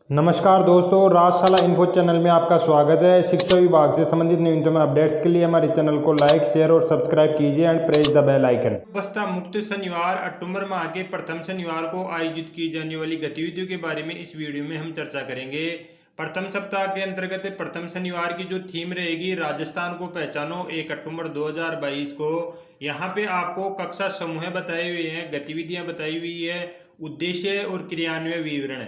नमस्कार दोस्तों, राजशाला info channel में आपका स्वागत है। शिक्षा विभाग से संबंधित न्यूनतम अपडेट्स के लिए हमारे चैनल को लाइक, शेयर और सब्सक्राइब कीजिए and press the bell icon. बस्ता मुक्त शनिवार अक्टूबर माह के प्रथम शनिवार को आयोजित की जाने वाली गतिविधियों के बारे में इस वीडियो में हम चर्चा करेंगे। प्रथम सप्ताह के अंतर्गत प्रथम शनिवार की जो थीम रहेगी, राजस्थान को पहचानो 1 अक्टूबर 2022 को। यहाँ पे आपको कक्षा समूह बताए हुए हैं, गतिविधियां बताई हुई है, उद्देश्य और क्रियान्वयन विवरण।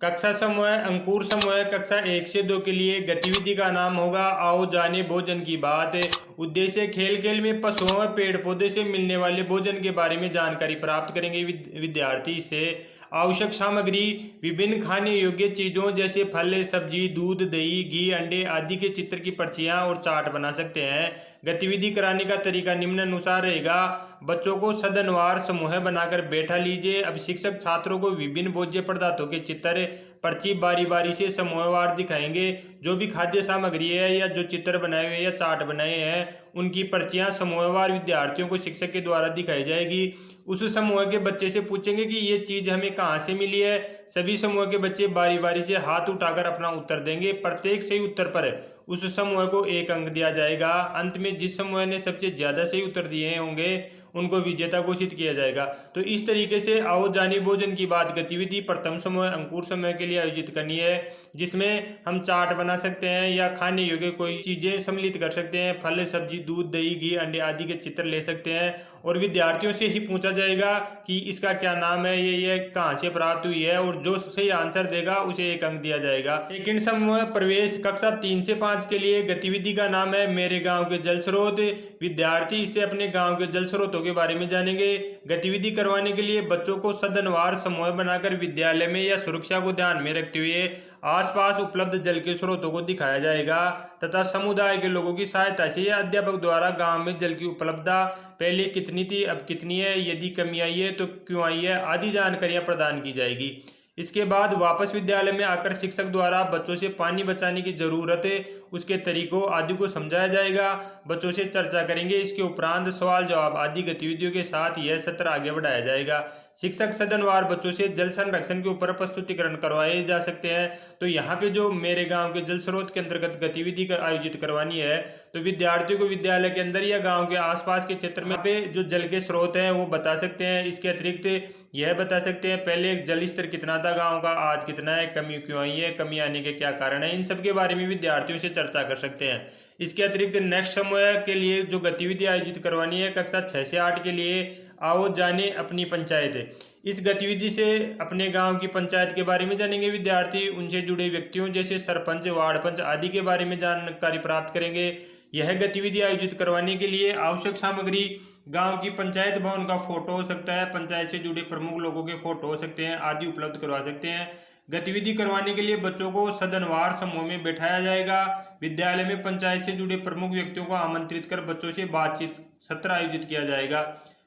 कक्षा समूह अंकुर समूह कक्षा 1 से 2 के लिए गतिविधि का नाम होगा आओ जाने भोजन की बात। उद्देश्य खेल खेल में पशुओं व पेड़ पौधे से मिलने वाले भोजन के बारे में जानकारी प्राप्त करेंगे विद्यार्थी से। आवश्यक सामग्री विभिन्न खाने योग्य चीजों जैसे फल, सब्जी, दूध, दही, घी, अंडे आदि के चित्र की पर्चियां और चार्ट बना सकते हैं। गतिविधि कराने का तरीका निम्नानुसार रहेगा। बच्चों को सदनवार समूह बनाकर बैठा लीजिए। अब शिक्षक छात्रों को विभिन्न भोज्य पदार्थों के चित्र पर्ची बारी बारी से समूहवार दिखाएंगे। जो भी खाद्य सामग्री है या जो चित्र बनाए हुए या चार्ट बनाए हैं, उनकी पर्चियां समूहवार विद्यार्थियों को शिक्षक के द्वारा दिखाई जाएगी। उस समूह के बच्चे से पूछेंगे कि ये चीज हमें कहाँ से मिली है। सभी समूह के बच्चे बारी बारी से हाथ उठाकर अपना उत्तर देंगे। प्रत्येक सही उत्तर पर उस समूह को 1 अंक दिया जाएगा। अंत में जिस समूह ने सबसे ज्यादा सही उत्तर दिए होंगे उनको विजेता घोषित किया जाएगा। तो इस तरीके से आओ जाने भोजन की बात गतिविधि प्रथम समूह अंकुर समूह के लिए आयोजित करनी है, जिसमें हम चार्ट बना सकते हैं या खाने योग्य कोई चीजें सम्मिलित कर सकते हैं। फल, सब्जी, दूध, दही, घी, अंडे आदि के चित्र ले सकते हैं और विद्यार्थियों से ही पूछा जाएगा कि इसका क्या नाम है, ये कहाँ से प्राप्त हुई है, और जो सही आंसर देगा उसे 1 अंक दिया जाएगा। सेकंड समूह प्रवेश कक्षा 3 से 5 के लिए गतिविधि का नाम है मेरे गांव के जल स्रोत। विद्यार्थी इससे अपने गांव के जल स्रोतों के बारे में जानेंगे। गतिविधि करवाने के लिए बच्चों को सदनवार समूह बनाकर विद्यालय में या सुरक्षा को ध्यान में रखते हुए आसपास उपलब्ध जल के स्रोतों को दिखाया जाएगा तथा समुदाय के लोगों की सहायता से या अध्यापक द्वारा गांव में जल की उपलब्धता पहले कितनी थी, अब कितनी है, यदि कमी आई है तो क्यों आई है आदि जानकारियां प्रदान की जाएगी। इसके बाद वापस विद्यालय में आकर शिक्षक द्वारा बच्चों से पानी बचाने की जरूरत है, उसके तरीकों आदि को समझाया जाएगा। बच्चों से चर्चा करेंगे। इसके उपरांत सवाल जवाब आदि गतिविधियों के साथ यह सत्र आगे बढ़ाया जाएगा। शिक्षक सदनवार बच्चों से जल संरक्षण के ऊपर प्रस्तुतिकरण करवाए जा सकते हैं। तो यहाँ पे जो मेरे गांव के जल स्रोत के अंतर्गत गतिविधि आयोजित करवानी है, तो विद्यार्थियों को विद्यालय के अंदर या गांव के आसपास के क्षेत्र में पे जो जल के स्रोत हैं वो बता सकते हैं। इसके अतिरिक्त यह बता सकते हैं पहले जल स्तर कितना था गांव का, आज कितना है, कमी क्यों आई है, कमी आने के क्या कारण है, इन सब के बारे में विद्यार्थियों से चर्चा कर सकते हैं। इसके अतिरिक्त नेक्स्ट समूह के लिए जो गतिविधि आयोजित करवानी है कक्षा 6 से 8 के लिए आओ जाने अपनी पंचायत। इस गतिविधि से अपने गांव की पंचायत के बारे में जानेंगे विद्यार्थी। उनसे जुड़े व्यक्तियों जैसे सरपंच, वार्ड पंच आदि के बारे में जानकारी प्राप्त करेंगे। यह गतिविधि आयोजित करवाने के लिए आवश्यक सामग्री गांव की पंचायत भवन का फोटो हो सकता है, पंचायत से जुड़े प्रमुख लोगों के फोटो हो सकते हैं आदि उपलब्ध करवा सकते हैं। गतिविधि करवाने के लिए बच्चों को सदनवार समूह में बैठाया जाएगा। विद्यालय में पंचायत से जुड़े प्रमुख व्यक्तियों को आमंत्रित कर बच्चों से बातचीत सत्र आयोजित किया जाएगा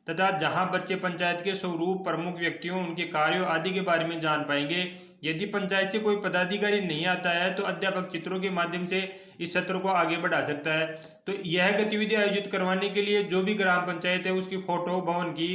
तथा जहां बच्चे पंचायत के स्वरूप, प्रमुख व्यक्तियों, उनके कार्यों आदि के बारे में जान पाएंगे। यदि पंचायत से कोई पदाधिकारी नहीं आता है तो अध्यापक चित्रों के माध्यम से इस सत्र को आगे बढ़ा सकता है। तो यह गतिविधि आयोजित करवाने के लिए जो भी ग्राम पंचायत है उसकी फोटो भवन की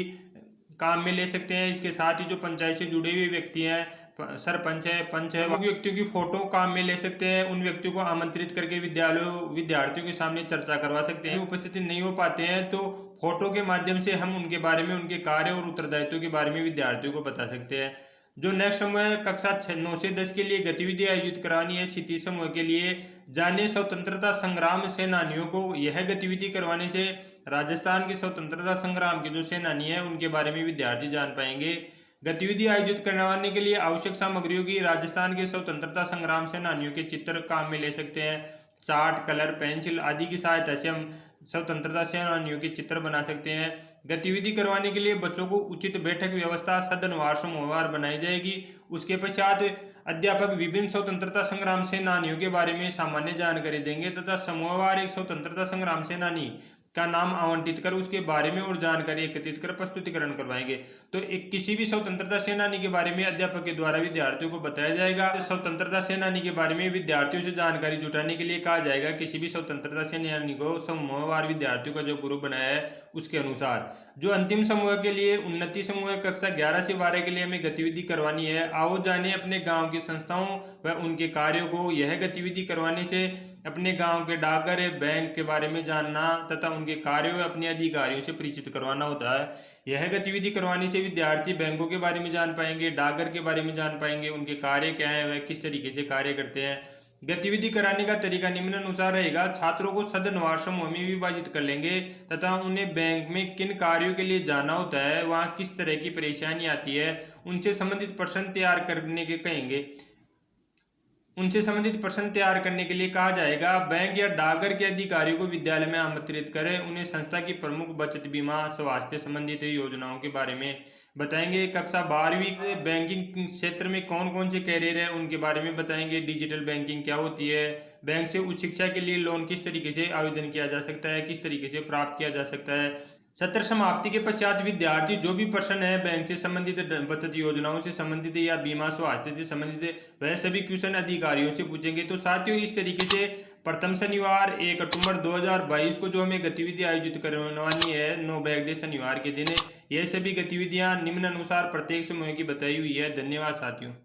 काम में ले सकते हैं। इसके साथ ही जो पंचायत से जुड़े हुए व्यक्ति हैं, सरपंच है, पंच है, उन व्यक्तियों की फोटो काम में ले सकते हैं। उन व्यक्तियों को आमंत्रित करके विद्यार्थियों के सामने चर्चा करवा सकते हैं। उपस्थित नहीं हो पाते हैं तो फोटो के माध्यम से हम उनके बारे में, उनके कार्य और उत्तरदायित्व के बारे में विद्यार्थियों को बता सकते हैं। जो नेक्स्ट समूह है कक्षा 9 से 10 के लिए गतिविधि आयोजित करानी है क्षितिज समूह के लिए जाने स्वतंत्रता संग्राम सेनानियों को। यह गतिविधि करवाने से राजस्थान के स्वतंत्रता संग्राम के जो सेनानी है उनके बारे में विद्यार्थी जान पाएंगे। गतिविधि आयोजित करवाने के लिए आवश्यक सामग्रियों की राजस्थान के स्वतंत्रता संग्राम सेनानियों के चित्र काम में ले सकते हैं। चार्ट, कलर, पेंसिल आदि की सहायता से हम स्वतंत्रता सेनानियों के चित्र बना सकते हैं। गतिविधि करवाने के लिए बच्चों को उचित बैठक व्यवस्था सदनवार समूहवार बनाई जाएगी। उसके पश्चात अध्यापक विभिन्न स्वतंत्रता संग्राम सेनानियों के बारे में सामान्य जानकारी देंगे तथा समूहवार एक स्वतंत्रता संग्राम सेनानी का नाम आवंटित कर उसके बारे में और जानकारी एकत्रित कर प्रस्तुतिकरण करवाएंगे। तो एक किसी भी स्वतंत्रता सेनानी के बारे में अध्यापक के द्वारा विद्यार्थियों को बताया जाएगा। स्वतंत्रता सेनानी के बारे में विद्यार्थियों से जानकारी जुटाने के लिए कहा जाएगा। किसी भी स्वतंत्रता सेनानी को समूहवार विद्यार्थियों का जो ग्रुप बनाया है उसके अनुसार। जो अंतिम समूह के लिए उन्नति समूह कक्षा 11 से 12 के लिए हमें गतिविधि करवानी है। आओ जाने अपने गांव की संस्थाओं व उनके कार्यों को। यह गतिविधि करवाने से अपने गांव के डाकघर बैंक के बारे में जानना तथा उनके कार्यों व अपने अधिकारियों से परिचित करवाना होता है। यह गतिविधि करवाने से विद्यार्थी बैंकों के बारे में जान पाएंगे, डाकघर के बारे में जान पाएंगे, उनके कार्य क्या है, वह किस तरीके से कार्य करते हैं। गतिविधि कराने का तरीका निम्नानुसार रहेगा। छात्रों को सदनवार समूह में विभाजित कर लेंगे तथा उन्हें बैंक में किन कार्यों के लिए जाना होता है, वहाँ किस तरह की परेशानी आती है, उनसे संबंधित प्रश्न तैयार करने के कहेंगे। उनसे संबंधित प्रश्न तैयार करने के लिए कहा जाएगा। बैंक या डाकघर के अधिकारियों को विद्यालय में आमंत्रित करें। उन्हें संस्था की प्रमुख बचत बीमा स्वास्थ्य संबंधित योजनाओं के बारे में बताएंगे। कक्षा 12वीं बैंकिंग क्षेत्र में कौन कौन से कैरियर है उनके बारे में बताएंगे। डिजिटल बैंकिंग क्या होती है, बैंक से उच्च शिक्षा के लिए लोन किस तरीके से आवेदन किया जा सकता है, किस तरीके से प्राप्त किया जा सकता है। सत्र समाप्ति के पश्चात विद्यार्थी जो भी प्रश्न है बैंक से संबंधित, बचत योजनाओं से संबंधित या बीमा स्वास्थ्य से संबंधित, वह सभी क्वेश्चन अधिकारियों से पूछेंगे। तो साथियों, इस तरीके से प्रथम शनिवार 1 अक्टूबर 2022 को जो हमें गतिविधि आयोजित करवानी है, नो बैग डे शनिवार के दिन, यह सभी गतिविधियां निम्नानुसार प्रत्येक समूह की बताई हुई है। धन्यवाद साथियों।